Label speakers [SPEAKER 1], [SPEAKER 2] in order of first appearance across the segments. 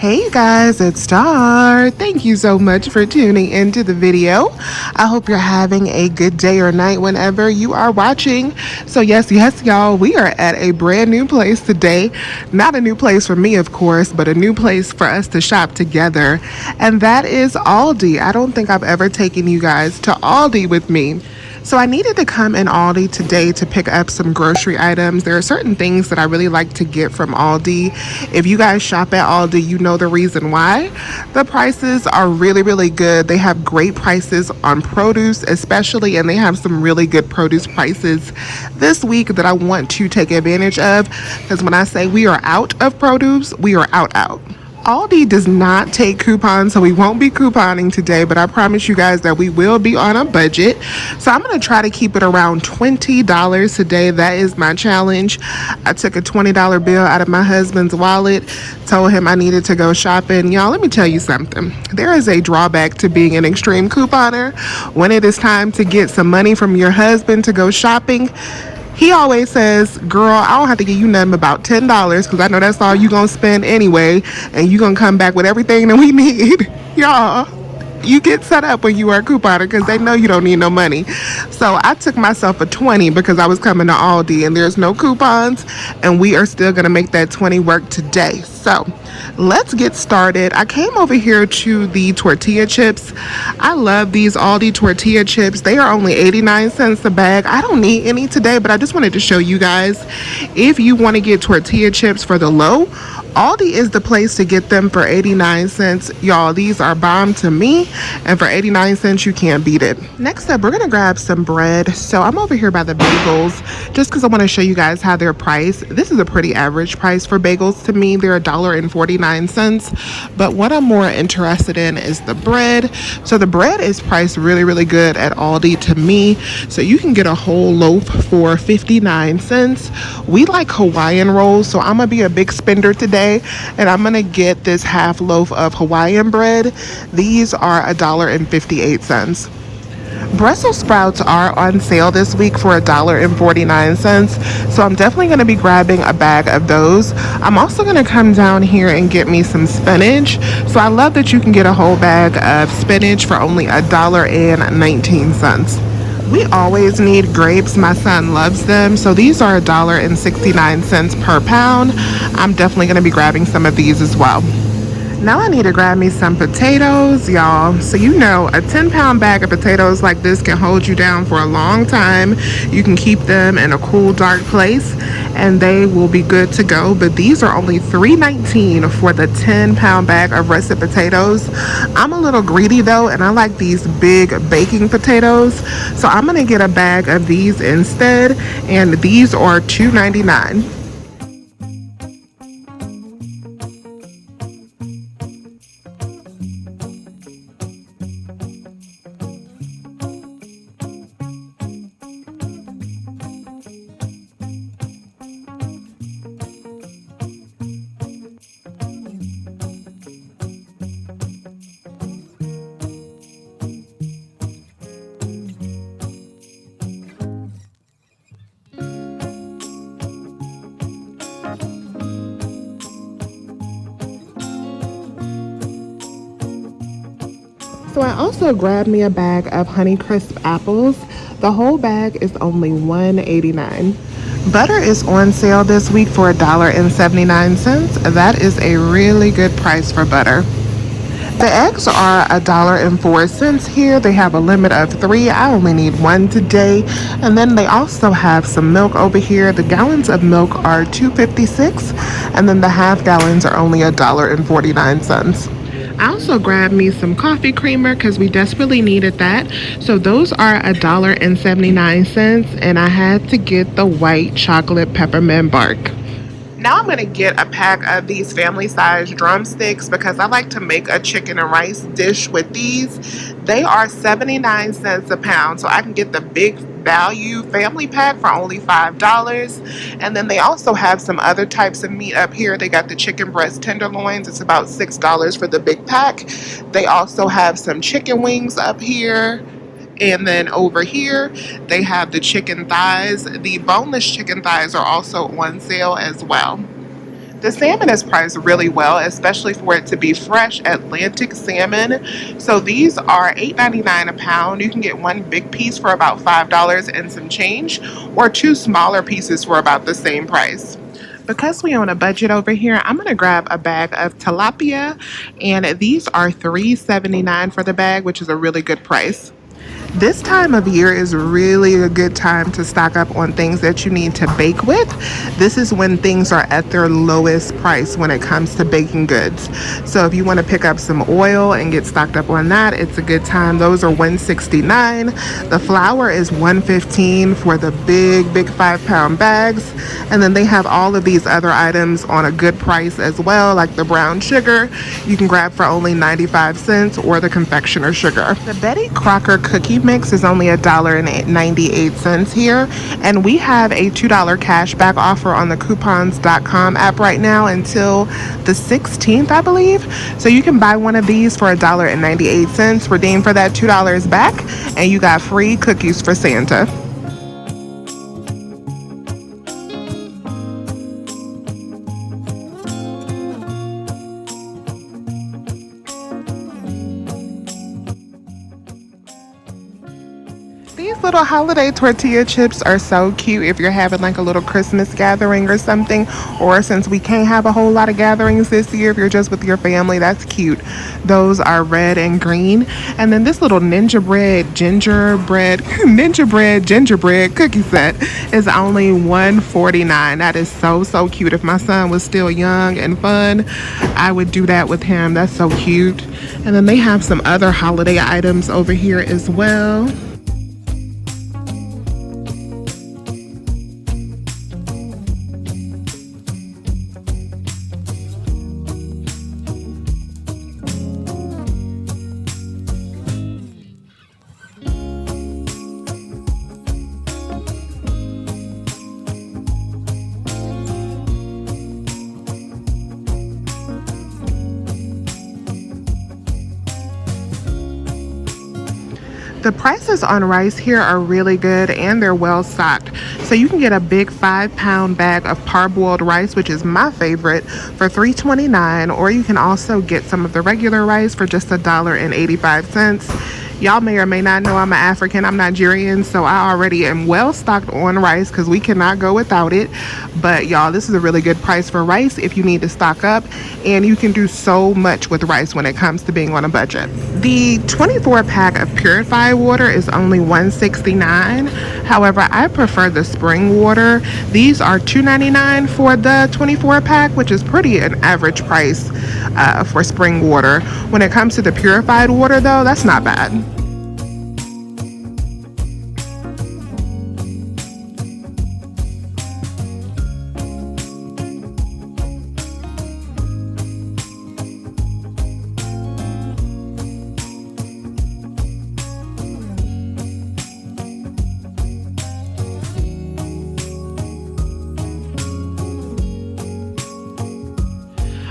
[SPEAKER 1] Hey you guys, it's Star. Thank you so much for tuning into the video. I hope you're having a good day or night whenever you are watching. So yes, y'all, we are at a brand new place today. Not a new place for me, of course, but a new place for us to shop together. And that is Aldi. I don't think I've ever taken you guys to Aldi with me. So I needed to come in Aldi today to pick up some grocery items. There are certain things that I really like to get from Aldi. If you guys shop at Aldi, you know the reason why. The prices are really good. They have great prices on produce, especially, and they have some really good produce prices this week that I want to take advantage of. Because when I say we are out of produce, we are out. Aldi does not take coupons, so we won't be couponing today, but I promise you guys that we will be on a budget. So I'm going to try to keep it around $20 today. That is my challenge. I took a $20 bill out of my husband's wallet, told him I needed to go shopping. Y'all, let me tell you something. There is a drawback to being an extreme couponer. When it is time to get some money from your husband to go shopping, he always says, girl, I don't have to give you nothing about $10 because I know that's all you going to spend anyway. And you going to come back with everything that we need. Y'all, you get set up when you are a couponer because they know you don't need no money. So I took myself a 20 because I was coming to Aldi and there's no coupons. And we are still going to make that 20 work today. So let's get started. I came over here to the tortilla chips. I love these Aldi tortilla chips. They are only 89 cents a bag. I don't need any today, but I just wanted to show you guys, if you want to get tortilla chips for the low, Aldi is the place to get them for 89 cents. Y'all, these are bomb to me, and for 89 cents, you can't beat it. Next up, we're going to grab some bread. So I'm over here by the bagels, just because I want to show you guys how they're priced. This is a pretty average price for bagels to me. They're $1.49, but what I'm more interested in is the bread. So the bread is priced really good at Aldi to me. So you can get a whole loaf for 59 cents. We like Hawaiian rolls, so I'm going to be a big spender today. And I'm gonna get this half loaf of Hawaiian bread. These are $1.58. Brussels sprouts are on sale this week for $1.49, so I'm definitely going to be grabbing a bag of those. I'm also going to come down here and get me some spinach. So I love that you can get a whole bag of spinach for only $1.19. We always need grapes. My son loves them. So these are $1.69 per pound. I'm definitely going to be grabbing some of these as well. Now I need to grab me some potatoes, y'all. So you know, a 10-pound bag of potatoes like this can hold you down for a long time. You can keep them in a cool, dark place and they will be good to go. But these are only $3.19 for the 10-pound bag of russet potatoes. I'm a little greedy though, and I like these big baking potatoes. So I'm gonna get a bag of these instead, and these are $2.99. So I also grabbed me a bag of Honeycrisp apples. The whole bag is only $1.89. Butter is on sale this week for $1.79. That is a really good price for butter. The eggs are $1.04 here. They have a limit of 3. I only need 1 today. And then they also have some milk over here. The gallons of milk are $2.56, and then the half gallons are only $1.49. I also grabbed me some coffee creamer because we desperately needed that. So those are $1.79, and I had to get the white chocolate peppermint bark. Now I'm going to get a pack of these family size drumsticks because I like to make a chicken and rice dish with these. They are 79 cents a pound, so I can get the big value family pack for only $5. And then they also have some other types of meat up here. They got the chicken breast tenderloins. It's about $6 for the big pack. They also have some chicken wings up here. And then over here, they have the chicken thighs. The boneless chicken thighs are also on sale as well. The salmon is priced really well, especially for it to be fresh Atlantic salmon. So these are $8.99 a pound. You can get one big piece for about $5 and some change, or two smaller pieces for about the same price. Because we on a budget over here, I'm gonna grab a bag of tilapia, and these are $3.79 for the bag, which is a really good price. This time of year is really a good time to stock up on things that you need to bake with. This is when things are at their lowest price when it comes to baking goods. So if you want to pick up some oil and get stocked up on that, it's a good time. Those are $1.69. The flour is $1.15 for the big 5-pound bags. And then they have all of these other items on a good price as well, like the brown sugar you can grab for only 95 cents, or the confectioner sugar. The Betty Crocker cookie mix is only $1.98 here, and we have a $2 cash back offer on the coupons.com app right now until the 16th, I believe. So you can buy one of these for $1.98, redeem for that $2 back, and you got free cookies for Santa. These little holiday tortilla chips are so cute if you're having like a little Christmas gathering or something, or since we can't have a whole lot of gatherings this year, if you're just with your family, that's cute. Those are red and green. And then this little ninja bread gingerbread cookie set is only $1.49. That is so cute. If my son was still young and fun, I would do that with him. That's so cute. And then they have some other holiday items over here as well. The prices on rice here are really good, and they're well stocked. So you can get a big 5-pound bag of parboiled rice, which is my favorite, for $3.29, or you can also get some of the regular rice for just $1.85. Y'all may or may not know I'm an African, I'm Nigerian, so I already am well stocked on rice because we cannot go without it. But y'all, this is a really good price for rice if you need to stock up, and you can do so much with rice when it comes to being on a budget. The 24-pack of purified water is only $1.69. However, I prefer the spring water. These are $2.99 for the 24-pack, which is pretty an average price for spring water. When it comes to the purified water, though, that's not bad.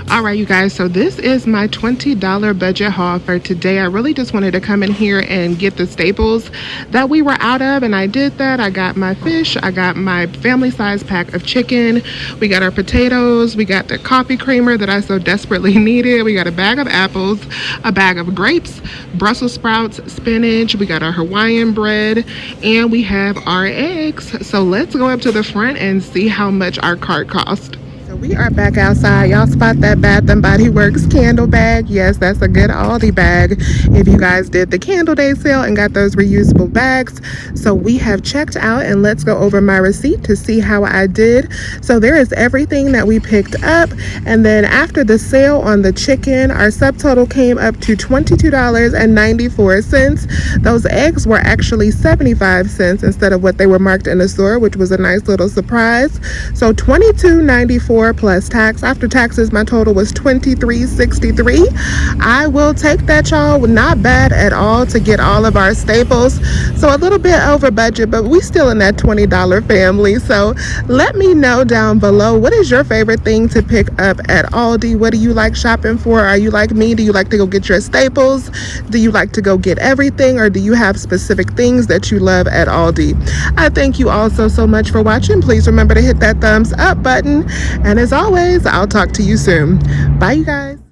[SPEAKER 1] All right, you guys, so this is my $20 budget haul for today. I really just wanted to come in here and get the staples that we were out of, and I did that. I got my fish, I got my family size pack of chicken, we got our potatoes, we got the coffee creamer that I so desperately needed, we got a bag of apples, a bag of grapes, Brussels sprouts, spinach, we got our Hawaiian bread, and we have our eggs. So let's go up to the front and see how much our cart cost. We are back outside. Y'all spot that Bath and Body Works candle bag? Yes, that's a good Aldi bag if you guys did the candle day sale and got those reusable bags. So we have checked out, and let's go over my receipt to see how I did. So there is everything that we picked up, and then after the sale on the chicken, our subtotal came up to $22.94. Those eggs were actually 75 cents instead of what they were marked in the store, which was a nice little surprise. So $22.94 plus tax. After taxes, my total was $23.63. I will take that, y'all. Not bad at all to get all of our staples. So a little bit over budget, but we still in that $20 family. So let me know down below, what is your favorite thing to pick up at Aldi? What do you like shopping for? Are you like me? Do you like to go get your staples? Do you like to go get everything, or do you have specific things that you love at Aldi? I thank you all so much for watching. Please remember to hit that thumbs up button, and as always, I'll talk to you soon. Bye, you guys.